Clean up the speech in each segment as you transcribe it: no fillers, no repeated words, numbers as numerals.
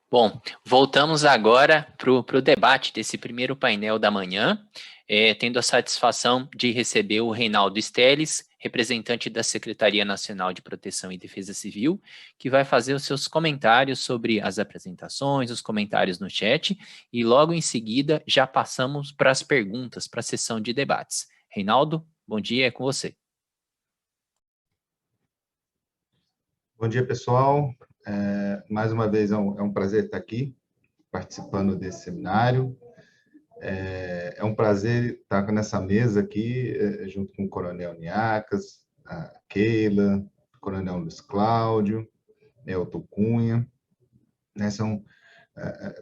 Bom, voltamos agora para o debate desse primeiro painel da manhã, tendo a satisfação de receber o Reinaldo Esteles, representante da Secretaria Nacional de Proteção e Defesa Civil, que vai fazer os seus comentários sobre as apresentações, os comentários no chat, e logo em seguida já passamos para as perguntas, para a sessão de debates. Reinaldo, bom dia, é com você. Bom dia, pessoal. Mais uma vez é um prazer estar aqui, participando desse seminário. É um prazer estar nessa mesa aqui, junto com o Coronel Niacas, a Keila, o Coronel Luiz Cláudio, Elton Cunha. São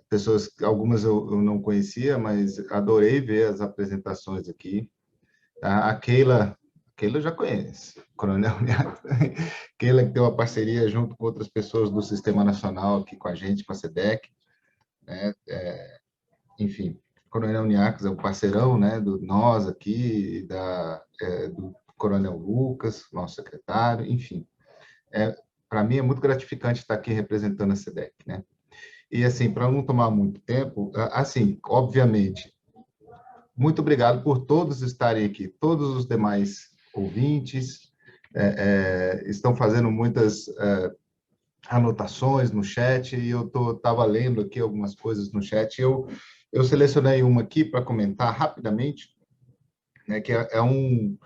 pessoas, algumas eu não conhecia, mas adorei ver as apresentações aqui. A Keila eu já conhece, Coronel Niacas. Keila que tem uma parceria junto com outras pessoas do Sistema Nacional aqui com a gente, com a SEDEC, né? Enfim, Coronel Niacas é um parceirão, né, do nós aqui, do Coronel Lucas, nosso secretário, enfim. Para mim é muito gratificante estar aqui representando a SEDEC, né? E, assim, para não tomar muito tempo, assim, obviamente, muito obrigado por todos estarem aqui, todos os demais ouvintes, estão fazendo muitas anotações no chat, e eu estava lendo aqui algumas coisas no chat, eu selecionei uma aqui para comentar rapidamente, né, que é um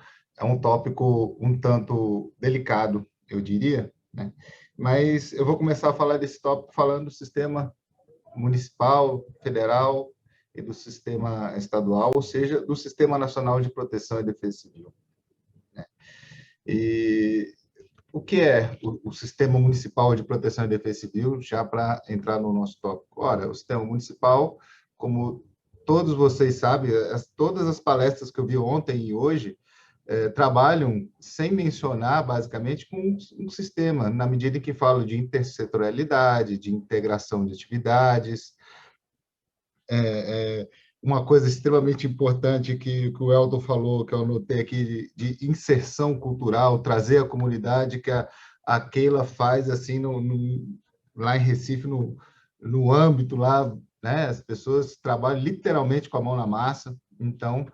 tópico um tanto delicado, eu diria, né? Mas eu vou começar a falar desse tópico falando do sistema municipal, federal e do sistema estadual, ou seja, do Sistema Nacional de Proteção e Defesa Civil, né? E o que é o Sistema Municipal de Proteção e Defesa Civil, já para entrar no nosso tópico? Ora, o Sistema Municipal, como todos vocês sabem, todas as palestras que eu vi ontem e hoje trabalham sem mencionar, basicamente, com um sistema, na medida em que falam de intersetorialidade, de integração de atividades. Uma coisa extremamente importante que o Elton falou, que eu anotei aqui, de inserção cultural, trazer a comunidade, que a Keila faz assim lá em Recife, no âmbito lá, né? As pessoas trabalham literalmente com a mão na massa. Então,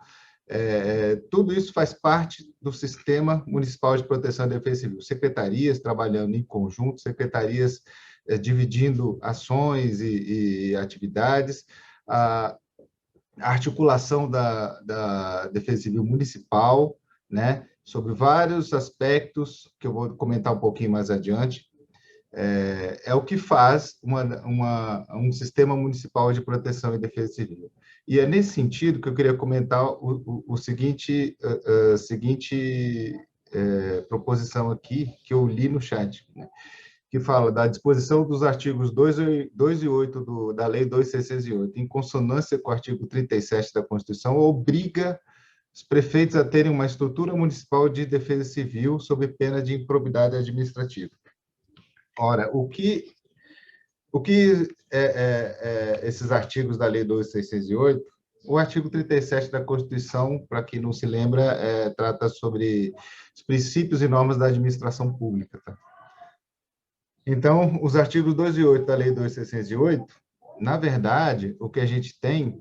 tudo isso faz parte do Sistema Municipal de Proteção e Defesa Civil. Secretarias trabalhando em conjunto, secretarias dividindo ações e atividades, a articulação da Defesa Civil Municipal, né, sobre vários aspectos que eu vou comentar um pouquinho mais adiante, o que faz um sistema municipal de proteção e defesa civil. E é nesse sentido que eu queria comentar o seguinte proposição aqui, que eu li no chat, né, que fala da disposição dos artigos 2 e 8 da Lei 2.608, em consonância com o artigo 37 da Constituição, obriga os prefeitos a terem uma estrutura municipal de defesa civil sob pena de improbidade administrativa. Ora, o que esses artigos da Lei 2.608? O artigo 37 da Constituição, para quem não se lembra, trata sobre os princípios e normas da administração pública. Tá? Então, os artigos 2 e 8 da Lei 2.608, na verdade, o que a gente tem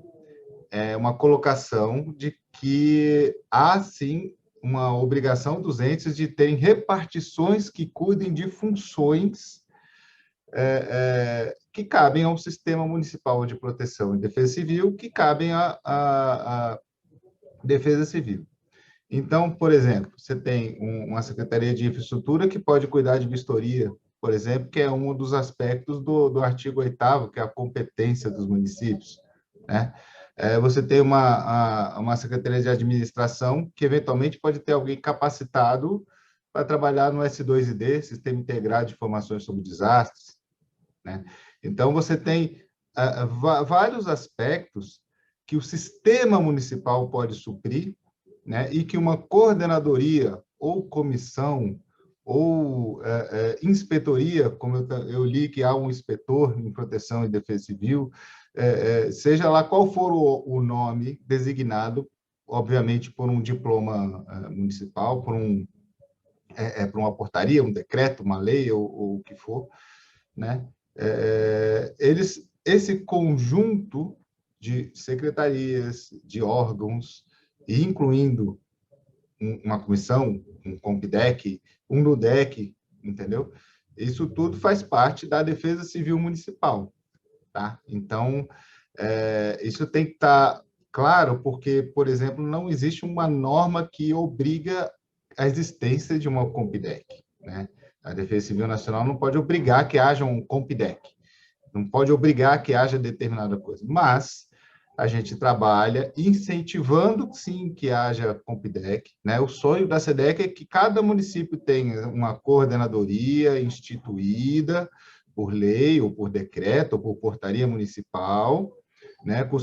é uma colocação de que há, sim, uma obrigação dos entes de terem repartições que cuidem de funções que cabem ao Sistema Municipal de Proteção e Defesa Civil, que cabem à Defesa Civil. Então, por exemplo, você tem uma Secretaria de Infraestrutura que pode cuidar de vistoria, por exemplo, que é um dos aspectos do artigo 8º, que é a competência dos municípios, né? Você tem uma Secretaria de Administração que, eventualmente, pode ter alguém capacitado para trabalhar no S2ID, Sistema Integrado de Informações sobre Desastres, né? Então, você tem vários aspectos que o sistema municipal pode suprir, né? E que uma coordenadoria ou comissão ou inspetoria, como eu li que há um inspetor em proteção e defesa civil, seja lá qual for o nome designado, obviamente por um diploma municipal, por uma portaria, um decreto, uma lei ou o que for, né? esse conjunto de secretarias, de órgãos, e incluindo uma comissão, um COMPDEC, um NUDEC, entendeu? Isso tudo faz parte da Defesa Civil Municipal, tá? Então, isso tem que estar claro, porque, por exemplo, não existe uma norma que obriga a existência de uma COMPDEC, né? A Defesa Civil Nacional não pode obrigar que haja um COMPDEC, não pode obrigar que haja determinada coisa, mas a gente trabalha incentivando, sim, que haja COMPDEC, né? O sonho da SEDEC é que cada município tenha uma coordenadoria instituída por lei, ou por decreto, ou por portaria municipal, né? Com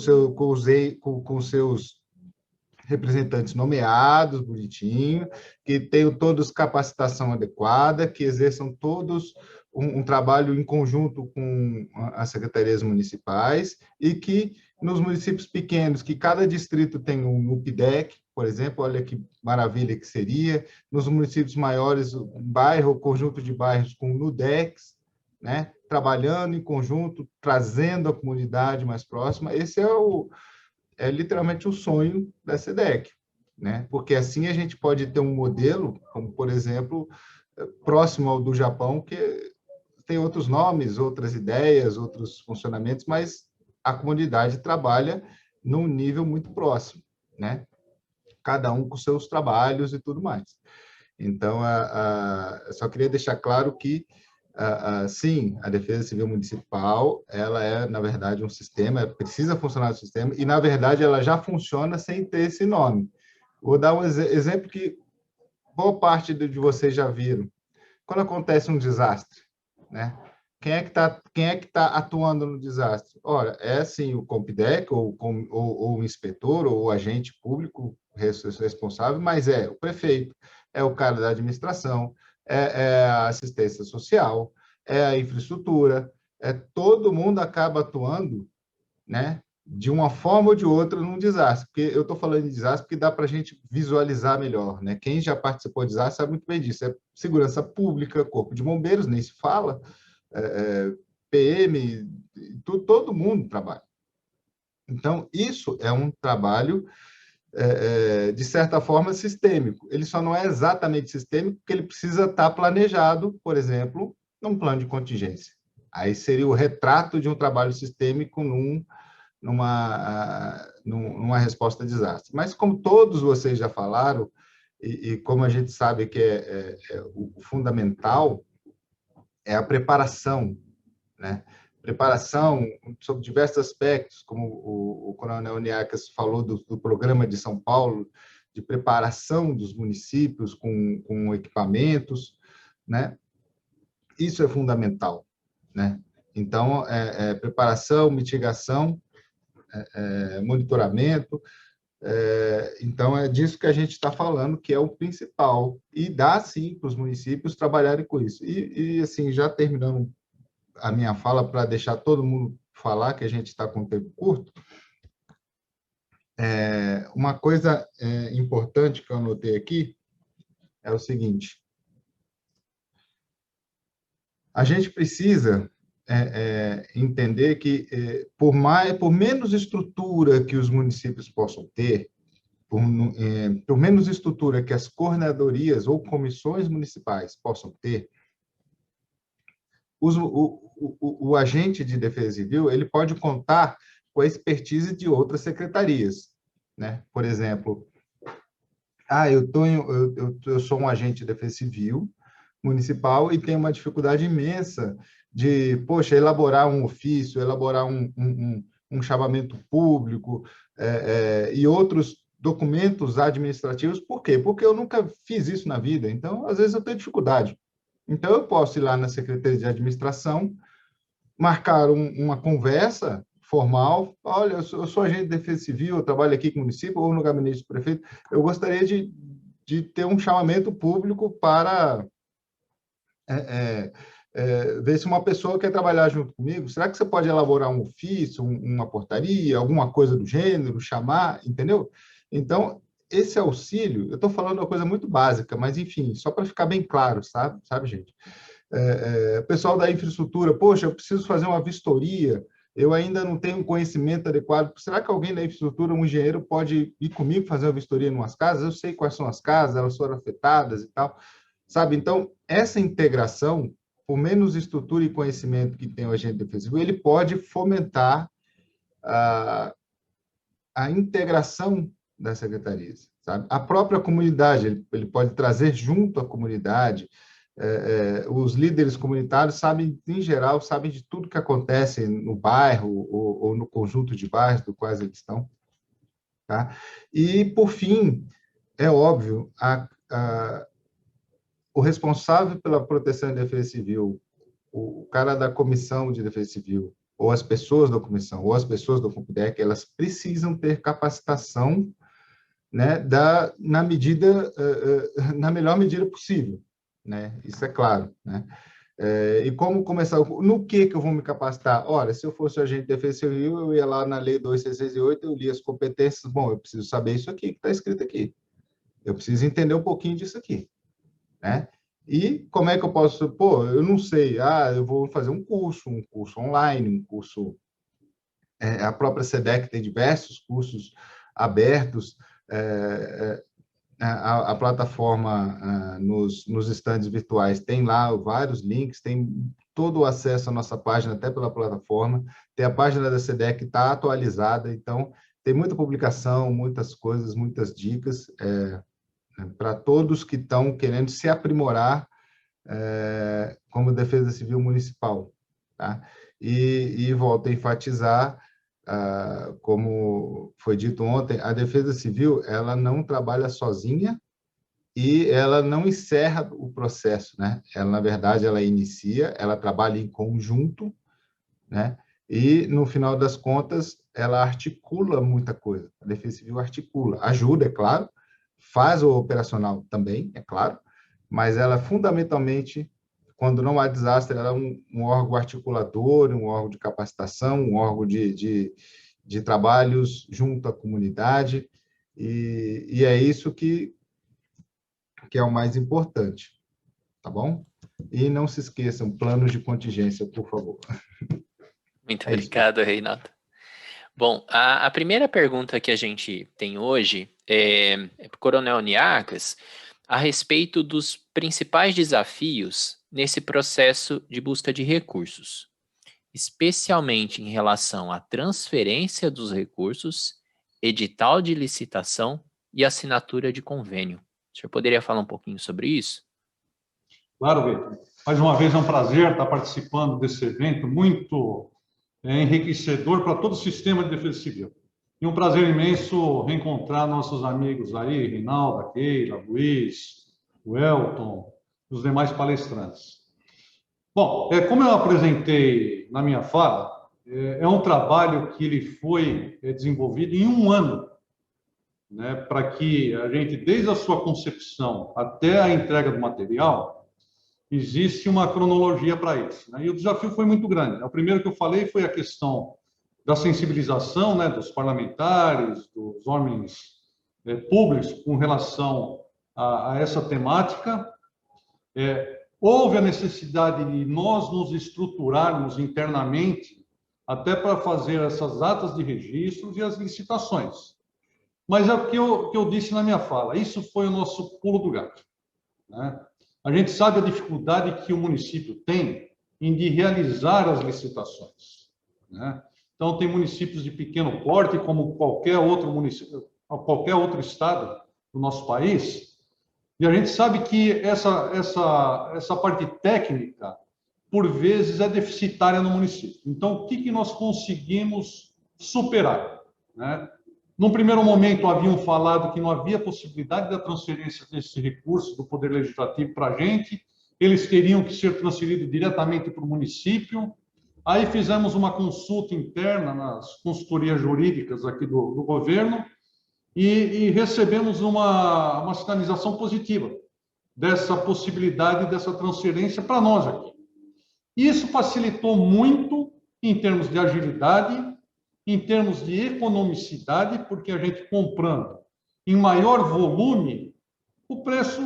seus representantes nomeados, bonitinho, que tenham todos capacitação adequada, que exerçam todos um trabalho em conjunto com as secretarias municipais e que nos municípios pequenos, que cada distrito tem um NUPDEC, por exemplo, olha que maravilha que seria, nos municípios maiores, um bairro, conjunto de bairros com NUDECs, né? Trabalhando em conjunto, trazendo a comunidade mais próxima. Esse é literalmente o sonho da SEDEC, né? Porque assim a gente pode ter um modelo, como, por exemplo, próximo ao do Japão, que tem outros nomes, outras ideias, outros funcionamentos, mas a comunidade trabalha num nível muito próximo, né? Cada um com seus trabalhos e tudo mais. Então, eu só queria deixar claro que, sim, a Defesa Civil Municipal, ela é, na verdade, um sistema, precisa funcionar o sistema, e, na verdade, ela já funciona sem ter esse nome. Vou dar um exemplo que boa parte de vocês já viram. Quando acontece um desastre, né? Quem é que tá atuando no desastre? Ora, é assim o COMPDEC, ou o inspetor, ou o agente público responsável, mas é o prefeito, é o cara da administração, é a assistência social, é a infraestrutura, todo mundo acaba atuando, né? De uma forma ou de outra num desastre. Porque eu estou falando de desastre porque dá para a gente visualizar melhor, né? Quem já participou de desastre sabe muito bem disso. É segurança pública, corpo de bombeiros, nem se fala, PM, todo mundo trabalha. Então, isso é um trabalho, de certa forma, sistêmico. Ele só não é exatamente sistêmico porque ele precisa estar planejado, por exemplo, num plano de contingência. Aí seria o retrato de um trabalho sistêmico numa resposta a desastre. Mas, como todos vocês já falaram, e como a gente sabe que o fundamental é a preparação, né? Preparação sobre diversos aspectos, como o Coronel Niarcas falou do programa de São Paulo, de preparação dos municípios com equipamentos, né? Isso é fundamental, né? Então, preparação, mitigação, monitoramento. Então, é disso que a gente está falando, que é o principal. E dá, sim, para os municípios trabalharem com isso. Assim, já terminando a minha fala, para deixar todo mundo falar, que a gente está com tempo curto, uma coisa importante que eu anotei aqui é o seguinte: a gente precisa entender que, por menos estrutura que os municípios possam ter, por menos estrutura que as coordenadorias ou comissões municipais possam ter, o agente de defesa civil ele pode contar com a expertise de outras secretarias, né? Por exemplo, eu sou um agente de defesa civil municipal e tenho uma dificuldade imensa de, poxa, elaborar um ofício, elaborar um chamamento público e outros documentos administrativos. Por quê? Porque eu nunca fiz isso na vida. Então, às vezes, eu tenho dificuldade. Então, eu posso ir lá na Secretaria de Administração, marcar uma conversa formal. Olha, eu sou agente de defesa civil, eu trabalho aqui com o município ou no gabinete do prefeito. Eu gostaria de ter um chamamento público para ver se uma pessoa quer trabalhar junto comigo. Será que você pode elaborar um ofício, uma portaria, alguma coisa do gênero, chamar, entendeu? Então, esse auxílio, eu estou falando uma coisa muito básica, mas, enfim, só para ficar bem claro, sabe, gente? Pessoal da infraestrutura, poxa, eu preciso fazer uma vistoria, eu ainda não tenho conhecimento adequado. Será que alguém da infraestrutura, um engenheiro, pode ir comigo fazer uma vistoria em umas casas? Eu sei quais são as casas, elas foram afetadas e tal, sabe? Então, essa integração, por menos estrutura e conhecimento que tem o agente defensivo, ele pode fomentar a integração das secretarias, sabe? A própria comunidade, ele pode trazer junto à comunidade. Os líderes comunitários sabem, em geral, sabem de tudo que acontece no bairro ou no conjunto de bairros do quais eles estão, tá? E, por fim, é óbvio, o responsável pela proteção e defesa civil, o cara da comissão de defesa civil, ou as pessoas da comissão, ou as pessoas do Computec, elas precisam ter capacitação, né, na melhor medida possível, né? Isso é claro, né? E como começar? No que eu vou me capacitar? Ora, se eu fosse agente de defesa civil, eu ia lá na Lei 2668, eu li as competências. Bom, eu preciso saber isso aqui que está escrito aqui. Eu preciso entender um pouquinho disso aqui, né? E como é que eu posso... Pô, eu não sei. Eu vou fazer um curso online, um curso... a própria SEDEC tem diversos cursos abertos. A plataforma nos estandes virtuais tem lá vários links, tem todo o acesso à nossa página, até pela plataforma. Tem a página da SEDEC que está atualizada, então tem muita publicação, muitas coisas, muitas dicas para todos que estão querendo se aprimorar como Defesa Civil Municipal. Tá? E volto a enfatizar, como foi dito ontem, a Defesa Civil ela não trabalha sozinha e ela não encerra o processo, né? Ela, na verdade, ela inicia, ela trabalha em conjunto, né? E, no final das contas, ela articula muita coisa. A Defesa Civil articula, ajuda, é claro, faz o operacional também, é claro, mas ela, fundamentalmente, quando não há desastre, ela é um órgão articulador, um órgão de capacitação, um órgão de trabalhos junto à comunidade, e é isso que é o mais importante, tá bom? E não se esqueçam, planos de contingência, por favor. Muito obrigado, Reinaldo. Bom, a primeira pergunta que a gente tem hoje é para o Coronel Niarcas, a respeito dos principais desafios nesse processo de busca de recursos, especialmente em relação à transferência dos recursos, edital de licitação e assinatura de convênio. O senhor poderia falar um pouquinho sobre isso? Claro, Vitor. Mais uma vez é um prazer estar participando desse evento muito enriquecedor para todo o sistema de defesa civil. E um prazer imenso reencontrar nossos amigos aí, Reinaldo, Keila, Luiz, o Elton, os demais palestrantes. Bom, como eu apresentei na minha fala, é um trabalho que ele foi desenvolvido em um ano, né, para que a gente, desde a sua concepção até a entrega do material, existe uma cronologia para isso, né? E o desafio foi muito grande. O primeiro que eu falei foi a questão da sensibilização, né, dos parlamentares, dos homens públicos com relação a essa temática. Houve a necessidade de nós nos estruturarmos internamente até para fazer essas atas de registros e as licitações. Mas é o que eu disse na minha fala, isso foi o nosso pulo do gato, né? A gente sabe a dificuldade que o município tem em de realizar as licitações, né? Então, tem municípios de pequeno porte, como qualquer outro município, qualquer outro estado do nosso país, e a gente sabe que essa parte técnica, por vezes, é deficitária no município. Então, o que nós conseguimos superar, né? Num primeiro momento, haviam falado que não havia possibilidade da transferência desse recurso do Poder Legislativo para a gente, eles teriam que ser transferidos diretamente para o município. Aí fizemos uma consulta interna nas consultorias jurídicas aqui do governo e recebemos uma sinalização positiva dessa possibilidade, dessa transferência para nós aqui. Isso facilitou muito em termos de agilidade, em termos de economicidade, porque a gente comprando em maior volume, o preço,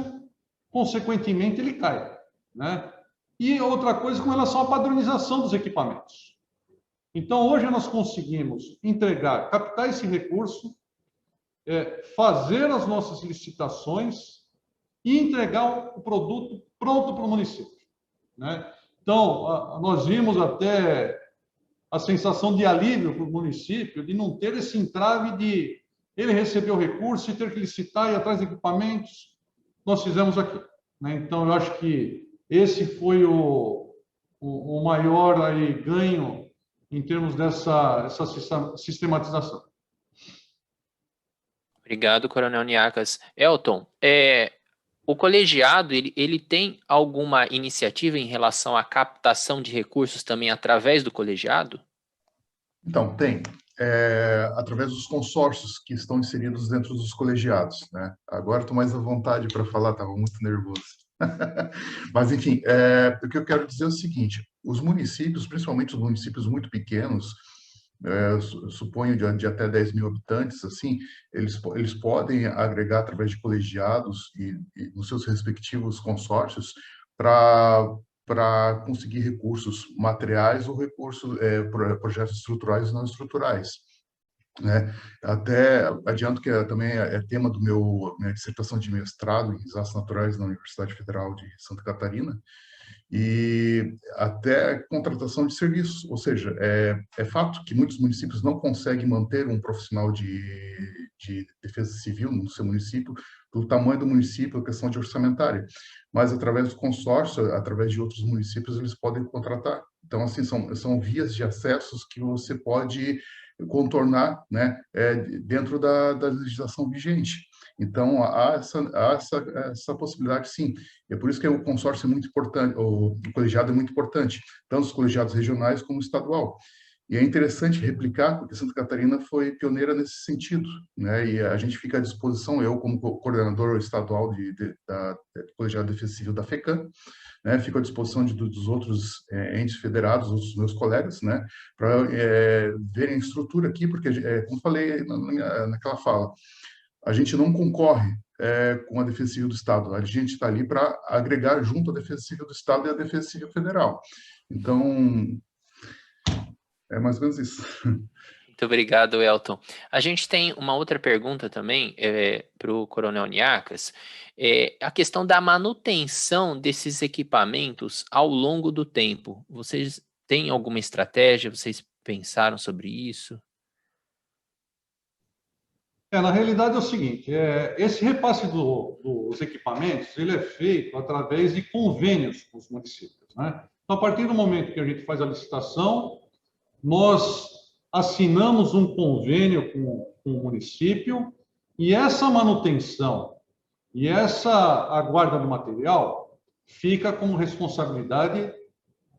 consequentemente, ele cai, né? E outra coisa com relação à padronização dos equipamentos. Então, hoje nós conseguimos entregar, captar esse recurso, fazer as nossas licitações e entregar o produto pronto para o município, né? Então, nós vimos até a sensação de alívio para o município de não ter esse entrave de ele receber o recurso e ter que licitar e ir atrás de equipamentos. Nós fizemos aqui, né? Então, eu acho que esse foi o maior aí ganho em termos essa sistematização. Obrigado, Coronel Niarcas. Elton, o colegiado, ele tem alguma iniciativa em relação à captação de recursos também através do colegiado? Então, tem. Através dos consórcios que estão inseridos dentro dos colegiados, né? Agora estou mais à vontade para falar, estava muito nervoso. Mas, enfim, o que eu quero dizer é o seguinte, os municípios, principalmente os municípios muito pequenos, suponho de até 10 mil habitantes, assim, eles podem agregar através de colegiados e nos seus respectivos consórcios para conseguir recursos materiais ou recursos, projetos estruturais e não estruturais, né? Até adianto que também é tema do minha dissertação de mestrado em Desastres Naturais na Universidade Federal de Santa Catarina, e até contratação de serviços, ou seja, é fato que muitos municípios não conseguem manter um profissional de defesa civil no seu município, pelo tamanho do município, a questão de orçamentária, mas através do consórcio, através de outros municípios, eles podem contratar. Então, assim, são vias de acessos que você pode contornar, né, dentro da legislação vigente. Então, há essa possibilidade, sim. É por isso que o consórcio é muito importante, o colegiado é muito importante, tanto os colegiados regionais como o estadual. E é interessante replicar, porque Santa Catarina foi pioneira nesse sentido, né? E a gente fica à disposição, eu como coordenador estadual da Colegiado de Defesa Civil da FECAM, né? Fico à disposição dos outros entes federados, os meus colegas, né? Para verem a estrutura aqui, porque, como falei naquela fala, a gente não concorre com a Defesa Civil do Estado. A gente está ali para agregar junto a Defesa Civil do Estado e a Defesa Civil Federal. Então, é mais ou menos isso. Muito obrigado, Elton. A gente tem uma outra pergunta também para o Coronel Niarcas. A questão da manutenção desses equipamentos ao longo do tempo. Vocês têm alguma estratégia? Vocês pensaram sobre isso? Na realidade é o seguinte, esse repasse dos equipamentos, ele é feito através de convênios com os municípios, né? Então, a partir do momento que a gente faz a licitação, nós assinamos um convênio com o município e essa manutenção e a guarda do material fica como responsabilidade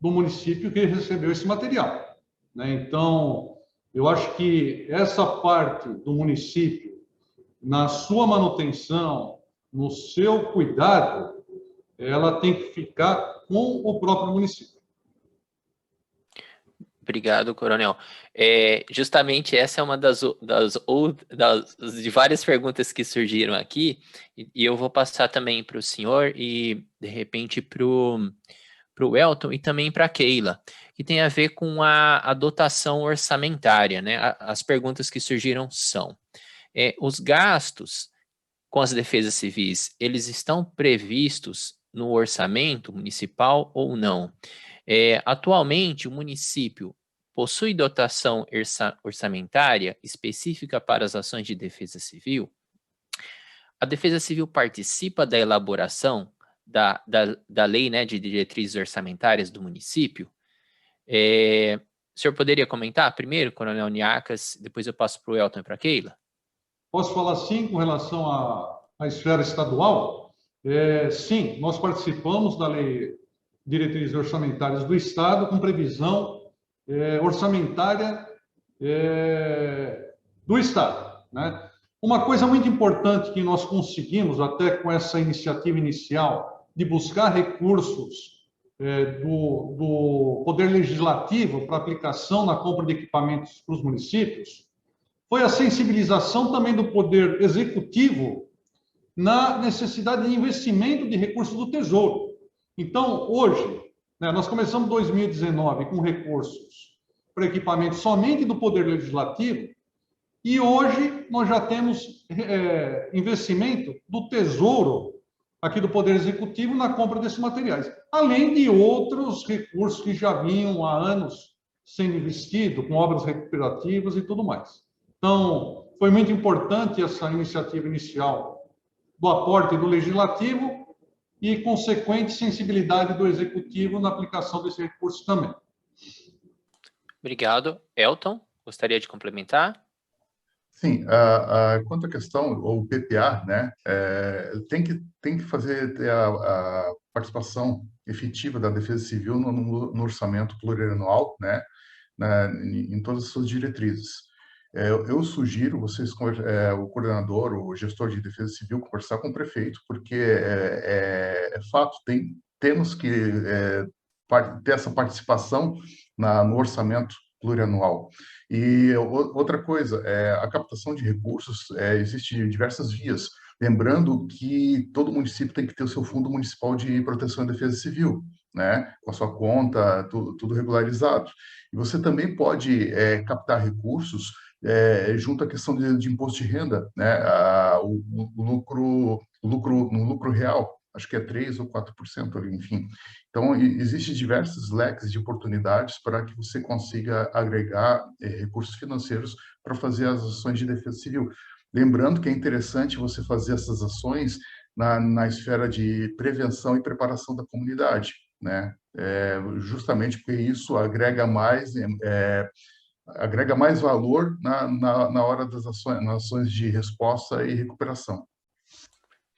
do município que recebeu esse material, né? Então, eu acho que essa parte do município, na sua manutenção, no seu cuidado, ela tem que ficar com o próprio município. Obrigado, Coronel. Justamente essa é uma das de várias perguntas que surgiram aqui, e eu vou passar também para o senhor e, de repente, para o Elton e também para a Keila, que tem a ver com a dotação orçamentária, né? As perguntas que surgiram são, os gastos com as defesas civis, eles estão previstos no orçamento municipal ou não? Atualmente, o município possui dotação orçamentária específica para as ações de defesa civil? A Defesa Civil participa da elaboração da lei, né, de diretrizes orçamentárias do município? O senhor poderia comentar primeiro, Coronel Niarcas, depois eu passo para o Elton e para a Keila? Posso falar sim com relação à esfera estadual? Sim, nós participamos da lei diretrizes orçamentárias do Estado com previsão orçamentária do Estado, né? Uma coisa muito importante que nós conseguimos, até com essa iniciativa inicial, de buscar recursos do Poder Legislativo para aplicação na compra de equipamentos para os municípios, foi a sensibilização também do Poder Executivo na necessidade de investimento de recursos do Tesouro. Então, hoje, né? Nós começamos 2019 com recursos para equipamento somente do Poder Legislativo, e hoje nós já temos investimento do Tesouro, aqui do Poder Executivo, na compra desses materiais, além de outros recursos que já vinham há anos sendo investidos, com obras recuperativas e tudo mais. Então, foi muito importante essa iniciativa inicial do aporte do Legislativo e consequente sensibilidade do Executivo na aplicação desse recurso também. Obrigado. Elton, gostaria de complementar? Sim, quanto à questão, o PPA, né, tem que fazer a participação efetiva da Defesa Civil no orçamento plurianual, né, em todas as suas diretrizes. Eu sugiro vocês, o coordenador, o gestor de Defesa Civil, conversar com o prefeito, porque é fato, temos que ter essa participação no orçamento plurianual. E outra coisa, a captação de recursos, existe diversas vias. Lembrando que todo município tem que ter o seu Fundo Municipal de Proteção e Defesa Civil, né? Com a sua conta, tudo regularizado. E você também pode captar recursos junto à questão de imposto de renda, né? O lucro real, acho que é 3 ou 4% ali, enfim. Então, existem diversos leques de oportunidades para que você consiga agregar recursos financeiros para fazer as ações de defesa civil. Lembrando que é interessante você fazer essas ações na esfera de prevenção e preparação da comunidade, né? Justamente porque isso agrega mais valor na hora das ações de resposta e recuperação.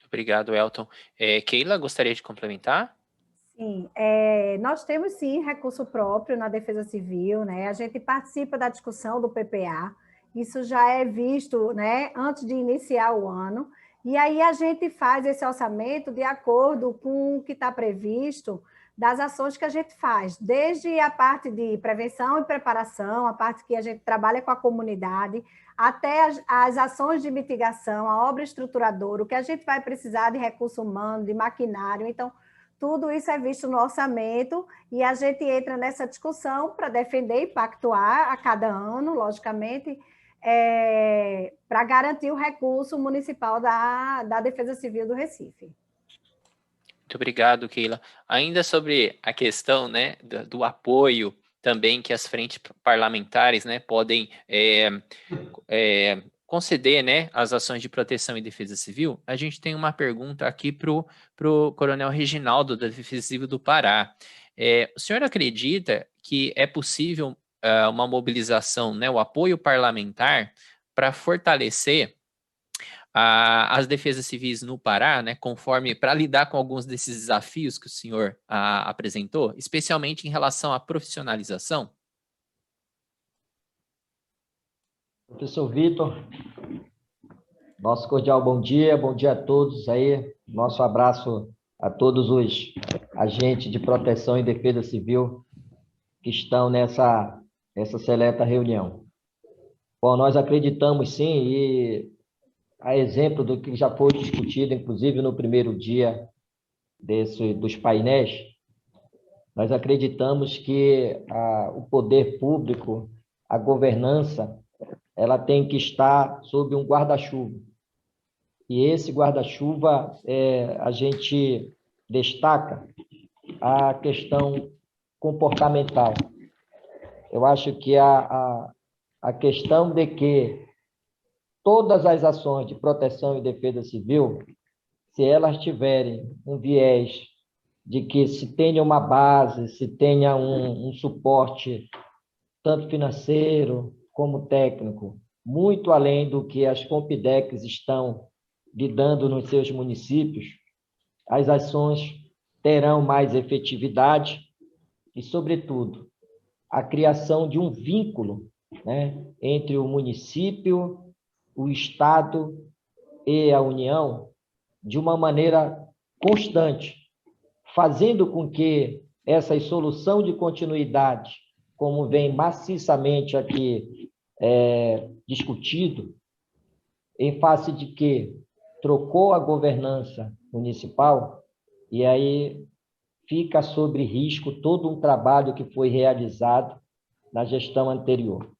Obrigado, Elton. Keila, gostaria de complementar? Sim, nós temos sim recurso próprio na Defesa Civil, né? A gente participa da discussão do PPA, isso já é visto, né, antes de iniciar o ano, e aí a gente faz esse orçamento de acordo com o que está previsto das ações que a gente faz, desde a parte de prevenção e preparação, a parte que a gente trabalha com a comunidade, até as ações de mitigação, a obra estruturadora, o que a gente vai precisar de recurso humano, de maquinário. Então, tudo isso é visto no orçamento e a gente entra nessa discussão para defender e pactuar a cada ano, logicamente, para garantir o recurso municipal da Defesa Civil do Recife. Muito obrigado, Keila. Ainda sobre a questão, né, do apoio também que as frentes parlamentares, né, podem conceder, né, as ações de proteção e defesa civil, a gente tem uma pergunta aqui para o Coronel Reginaldo, da Defesa Civil do Pará. O senhor acredita que é possível uma mobilização, né, o apoio parlamentar para fortalecer as defesas civis no Pará, né, conforme para lidar com alguns desses desafios que o senhor apresentou, especialmente em relação à profissionalização? Professor Vitor, nosso cordial bom dia a todos aí, nosso abraço a todos os agentes de proteção e defesa civil que estão nessa seleta reunião. Bom, nós acreditamos sim, e a exemplo do que já foi discutido, inclusive no primeiro dia dos painéis, nós acreditamos que o poder público, a governança, ela tem que estar sob um guarda-chuva. E esse guarda-chuva, a gente destaca a questão comportamental. Eu acho que a questão de que todas as ações de proteção e defesa civil, se elas tiverem um viés de que se tenha uma base, se tenha um suporte tanto financeiro como técnico, muito além do que as Compidecs estão lidando nos seus municípios, as ações terão mais efetividade e, sobretudo, a criação de um vínculo, né, entre o município, o Estado e a União, de uma maneira constante, fazendo com que essa solução de continuidade, como vem maciçamente aqui discutido, em face de que trocou a governança municipal, e aí fica sob risco todo um trabalho que foi realizado na gestão anterior.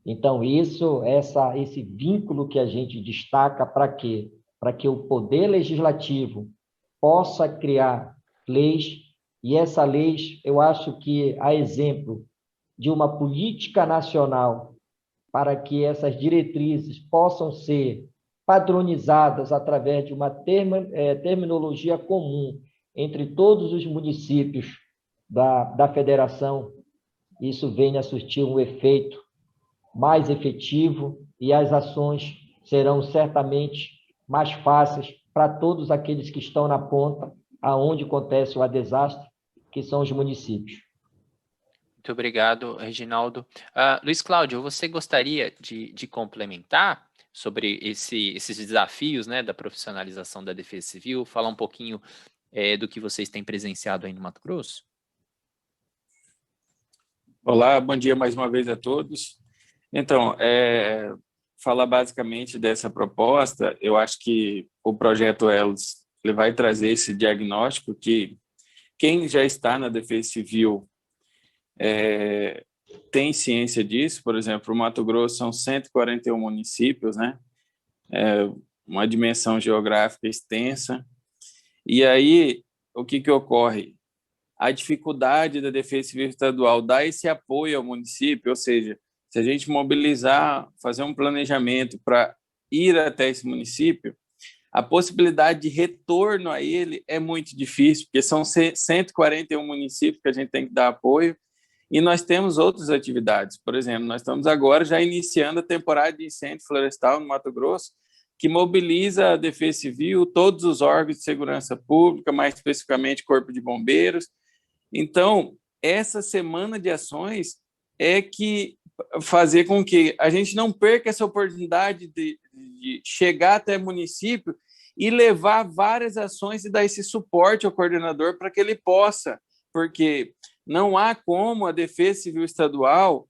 Então, esse vínculo que a gente destaca para quê? Para que o Poder Legislativo possa criar leis, e essa lei, eu acho que, a exemplo de uma política nacional, para que essas diretrizes possam ser padronizadas através de uma terminologia comum entre todos os municípios da federação, isso venha a surtir um efeito mais efetivo e as ações serão certamente mais fáceis para todos aqueles que estão na ponta, aonde acontece o desastre, que são os municípios. Muito obrigado, Reginaldo. Luiz Cláudio, você gostaria de complementar sobre esses desafios, né, da profissionalização da Defesa Civil, falar um pouquinho do que vocês têm presenciado aí no Mato Grosso? Olá, bom dia mais uma vez a todos. Então, falar basicamente dessa proposta, eu acho que o projeto ELS ele vai trazer esse diagnóstico que quem já está na Defesa Civil tem ciência disso. Por exemplo, o Mato Grosso são 141 municípios, né? Uma dimensão geográfica extensa. E aí, o que ocorre? A dificuldade da Defesa Civil Estadual dar esse apoio ao município, ou seja, se a gente mobilizar, fazer um planejamento para ir até esse município, a possibilidade de retorno a ele é muito difícil, porque são 141 municípios que a gente tem que dar apoio, e nós temos outras atividades. Por exemplo, nós estamos agora já iniciando a temporada de incêndio florestal no Mato Grosso, que mobiliza a Defesa Civil, todos os órgãos de segurança pública, mais especificamente Corpo de Bombeiros. Então, essa semana de ações é que fazer com que a gente não perca essa oportunidade de chegar até o município e levar várias ações e dar esse suporte ao coordenador para que ele possa, porque não há como a Defesa Civil Estadual,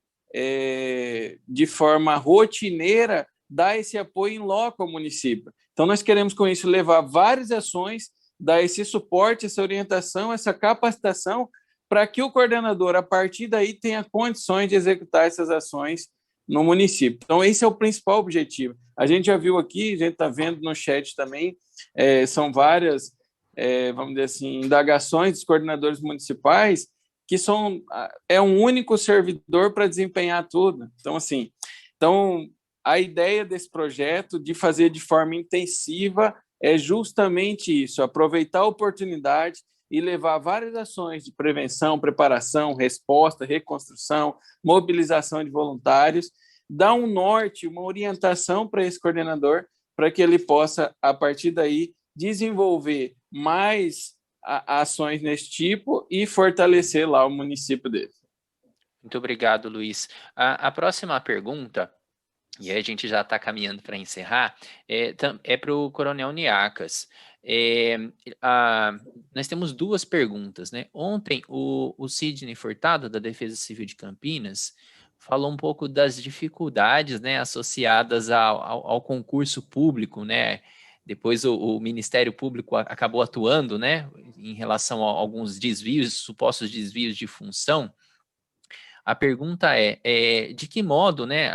de forma rotineira, dar esse apoio em loco ao município. Então, nós queremos, com isso, levar várias ações, dar esse suporte, essa orientação, essa capacitação, para que o coordenador, a partir daí, tenha condições de executar essas ações no município. Então, esse é o principal objetivo. A gente já viu aqui, a gente está vendo no chat também, são várias, vamos dizer assim, indagações dos coordenadores municipais, que é um único servidor para desempenhar tudo. Então, assim, a ideia desse projeto de fazer de forma intensiva é justamente isso, aproveitar a oportunidade e levar várias ações de prevenção, preparação, resposta, reconstrução, mobilização de voluntários, dar um norte, uma orientação para esse coordenador, para que ele possa, a partir daí, desenvolver mais ações nesse tipo e fortalecer lá o município dele. Muito obrigado, Luiz. A próxima pergunta, e aí a gente já está caminhando para encerrar, é para o Coronel Niacas. Nós temos duas perguntas, né? Ontem, o Sidney Furtado, da Defesa Civil de Campinas, falou um pouco das dificuldades, né, associadas ao concurso público, né? Depois o Ministério Público acabou atuando, né, em relação a alguns desvios, supostos desvios de função. A pergunta de que modo, né,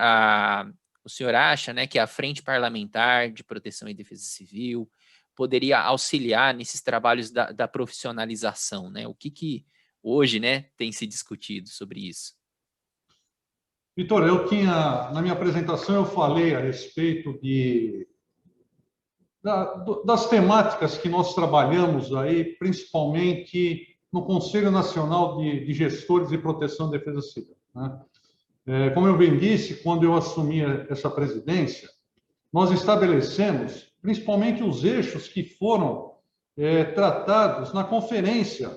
o senhor acha, né, que a Frente Parlamentar de Proteção e Defesa Civil poderia auxiliar nesses trabalhos da profissionalização, né? O que hoje, né, tem se discutido sobre isso? Vitor, na minha apresentação, eu falei a respeito das temáticas que nós trabalhamos aí, principalmente no Conselho Nacional de Gestores de Proteção e Defesa Civil, né? Como eu bem disse, quando eu assumi essa presidência, nós estabelecemos principalmente os eixos que foram tratados na Conferência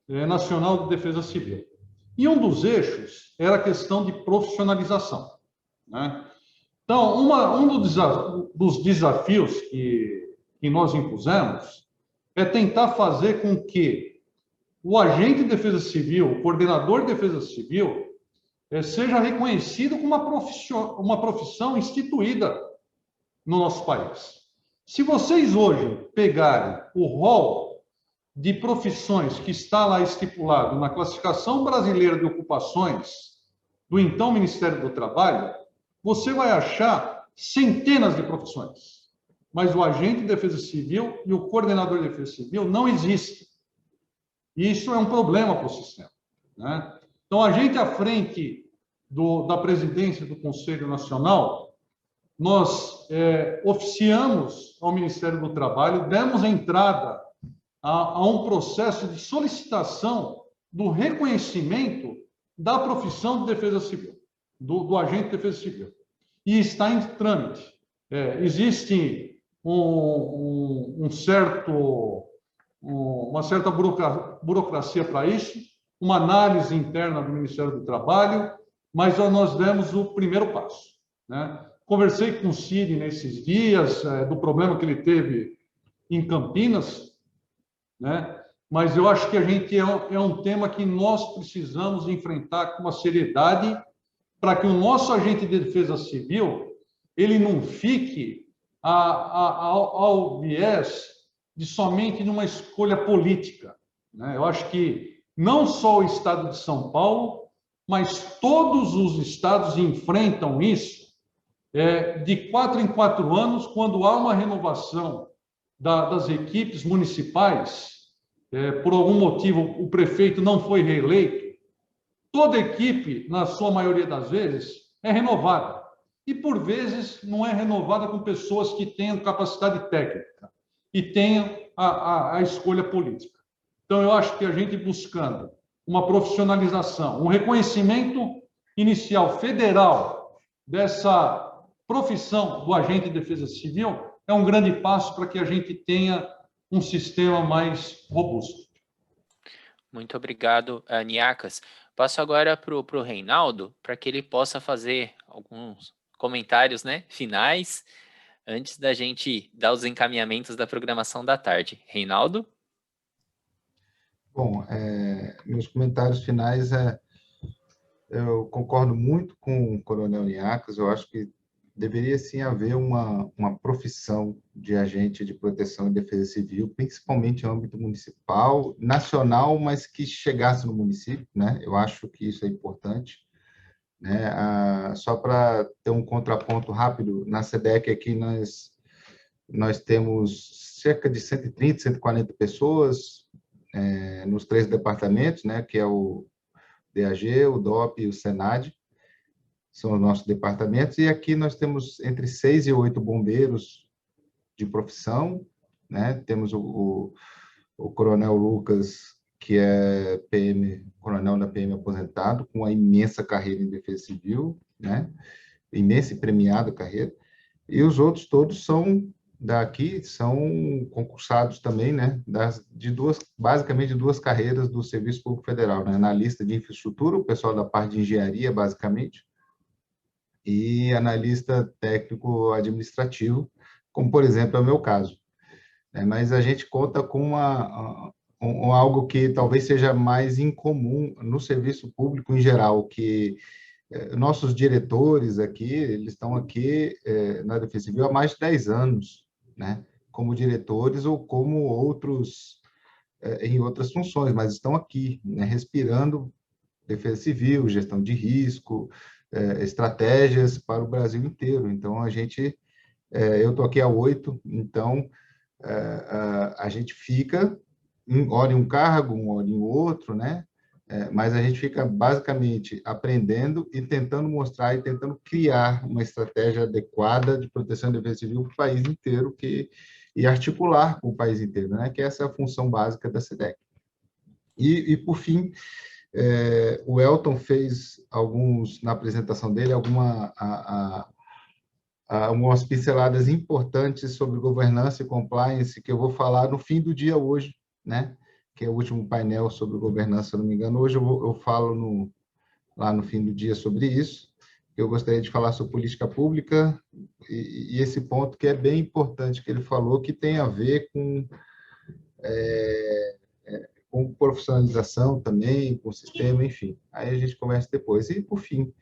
Nacional de Defesa Civil. E um dos eixos era a questão de profissionalização, né? Então, um dos desafios que nós impusemos é tentar fazer com que o agente de defesa civil, o coordenador de defesa civil, seja reconhecido como uma profissão instituída no nosso país. Se vocês hoje pegarem o rol de profissões que está lá estipulado na Classificação Brasileira de Ocupações do então Ministério do Trabalho, você vai achar centenas de profissões. Mas o agente de defesa civil e o coordenador de defesa civil não existem. E isso é um problema para o sistema, né? Então, a gente, à frente da presidência do Conselho Nacional, nós oficiamos ao Ministério do Trabalho, demos entrada a um processo de solicitação do reconhecimento da profissão de defesa civil, do agente de defesa civil. E está em trâmite. Existe uma certa burocracia para isso, uma análise interna do Ministério do Trabalho, mas nós demos o primeiro passo, né? Conversei com o Cid nesses dias, do problema que ele teve em Campinas, né? Mas eu acho que a gente é um tema que nós precisamos enfrentar com uma seriedade para que o nosso agente de defesa civil ele não fique ao viés de somente numa escolha política, né? Eu acho que não só o Estado de São Paulo, mas todos os estados enfrentam isso de 4 em 4 anos, quando há uma renovação das equipes municipais, por algum motivo o prefeito não foi reeleito, toda equipe, na sua maioria das vezes, é renovada. E, por vezes, não é renovada com pessoas que tenham capacidade técnica e tenham a escolha política. Então, eu acho que a gente buscando uma profissionalização, um reconhecimento inicial federal dessa profissão do agente de defesa civil é um grande passo para que a gente tenha um sistema mais robusto. Muito obrigado, Niacas. Passo agora para o Reinaldo, para que ele possa fazer alguns comentários, né, finais, antes da gente dar os encaminhamentos da programação da tarde. Reinaldo? Bom, meus comentários finais eu concordo muito com o Coronel Niacas, eu acho que deveria sim haver uma profissão de agente de proteção e defesa civil, principalmente em âmbito municipal, nacional, mas que chegasse no município, né? Eu acho que isso é importante, né? Só para ter um contraponto rápido, na SEDEC aqui nós temos cerca de 130, 140 pessoas nos 3 departamentos, né? Que é o DAG, o DOP e o SENAD, são os nossos departamentos, e aqui nós temos entre 6 e 8 bombeiros de profissão, né? Temos o Coronel Lucas, que é coronel da PM aposentado, com uma imensa carreira em defesa civil, né? Imensa e premiada carreira, e os outros todos são concursados também, né? Basicamente duas carreiras do Serviço Público Federal, né? Analista de infraestrutura, o pessoal da parte de engenharia, basicamente, e analista técnico administrativo, como, por exemplo, é o meu caso. Mas a gente conta com algo que talvez seja mais incomum no serviço público em geral, que nossos diretores aqui, eles estão aqui na Defesa Civil há mais de 10 anos, né? Como diretores ou como outros em outras funções, mas estão aqui, né? Respirando defesa civil, gestão de risco, estratégias para o Brasil inteiro. Então, eu estou aqui há 8, então a gente fica, hora em um cargo, hora em outro, né? Mas a gente fica basicamente aprendendo e tentando mostrar e tentando criar uma estratégia adequada de proteção e defesa civil para o país inteiro e articular com o país inteiro, né? Que essa é a função básica da SEDEC. E por fim, o Elton fez na apresentação dele, algumas pinceladas importantes sobre governança e compliance, que eu vou falar no fim do dia hoje, né? Que é o último painel sobre governança, se não me engano. Hoje eu falo lá no fim do dia sobre isso. Eu gostaria de falar sobre política pública e esse ponto que é bem importante que ele falou, que tem a ver com profissionalização também, com o sistema, enfim. Aí a gente conversa depois. E, por fim,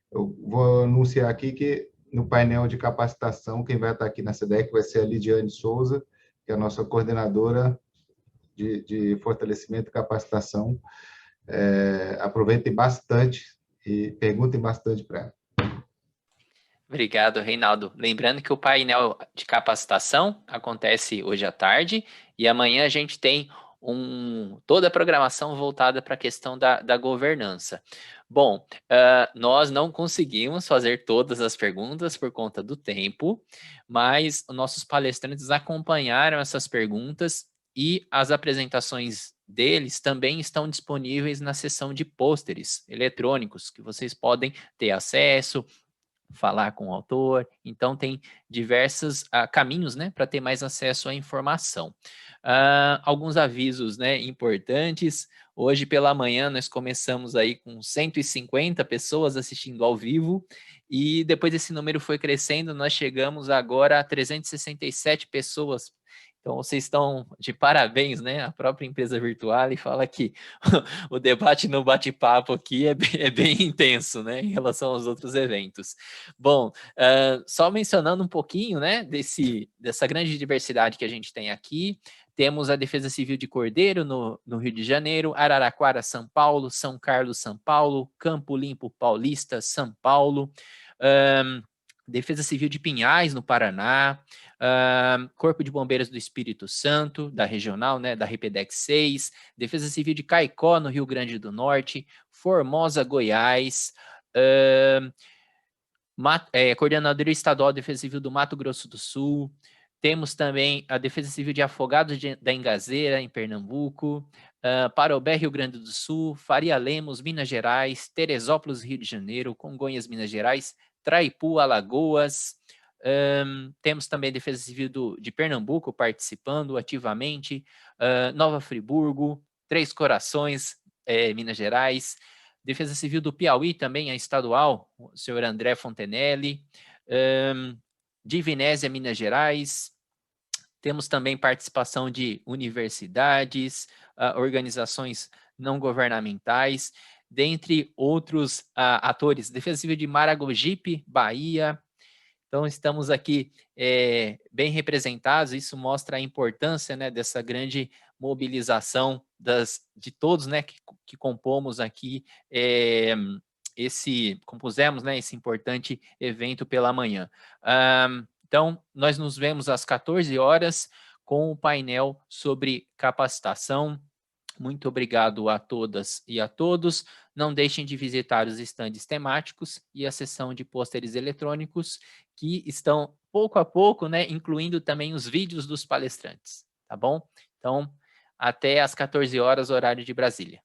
eu vou anunciar aqui que no painel de capacitação, quem vai estar aqui na SEDEC vai ser a Lidiane Souza, que é a nossa coordenadora de fortalecimento e capacitação. Aproveitem bastante e perguntem bastante para ela. Obrigado, Reinaldo. Lembrando que o painel de capacitação acontece hoje à tarde e amanhã a gente tem toda a programação voltada para a questão da governança. Bom, nós não conseguimos fazer todas as perguntas por conta do tempo, mas nossos palestrantes acompanharam essas perguntas e as apresentações deles também estão disponíveis na seção de pôsteres eletrônicos, que vocês podem ter acesso, falar com o autor, então tem diversos caminhos, né, para ter mais acesso à informação. Alguns avisos, né, importantes. Hoje pela manhã nós começamos aí com 150 pessoas assistindo ao vivo e depois esse número foi crescendo, nós chegamos agora a 367 pessoas. Então, vocês estão de parabéns, né? A própria empresa virtual fala que o debate no bate-papo aqui é bem intenso, né? Em relação aos outros eventos. Bom, só mencionando um pouquinho, né? Dessa grande diversidade que a gente tem aqui, temos a Defesa Civil de Cordeiro, no Rio de Janeiro, Araraquara, São Paulo, São Carlos, São Paulo, Campo Limpo Paulista, São Paulo, Defesa Civil de Pinhais, no Paraná, Corpo de Bombeiros do Espírito Santo, da regional, né, da RPDEC 6, Defesa Civil de Caicó, no Rio Grande do Norte, Formosa, Goiás, Coordenadoria Estadual de Defesa Civil do Mato Grosso do Sul, temos também a Defesa Civil de Afogados da Engazeira, em Pernambuco, Parobé, Rio Grande do Sul, Faria Lemos, Minas Gerais, Teresópolis, Rio de Janeiro, Congonhas, Minas Gerais, Traipu, Alagoas. Temos também a Defesa Civil de Pernambuco participando ativamente, Nova Friburgo, Três Corações, Minas Gerais, Defesa Civil do Piauí também, a estadual, o senhor André Fontenelle, Divinésia, Minas Gerais. Temos também participação de universidades, organizações não governamentais, dentre outros atores. Defesa Civil de Maragogipe, Bahia. Então, estamos aqui bem representados, isso mostra a importância, né, dessa grande mobilização de todos, né, que compomos aqui, compusemos, né, esse importante evento pela manhã. Então, nós nos vemos às 14 horas com o painel sobre capacitação. Muito obrigado a todas e a todos. Não deixem de visitar os estandes temáticos e a seção de pôsteres eletrônicos, que estão pouco a pouco, né, incluindo também os vídeos dos palestrantes, tá bom? Então, até às 14 horas, horário de Brasília.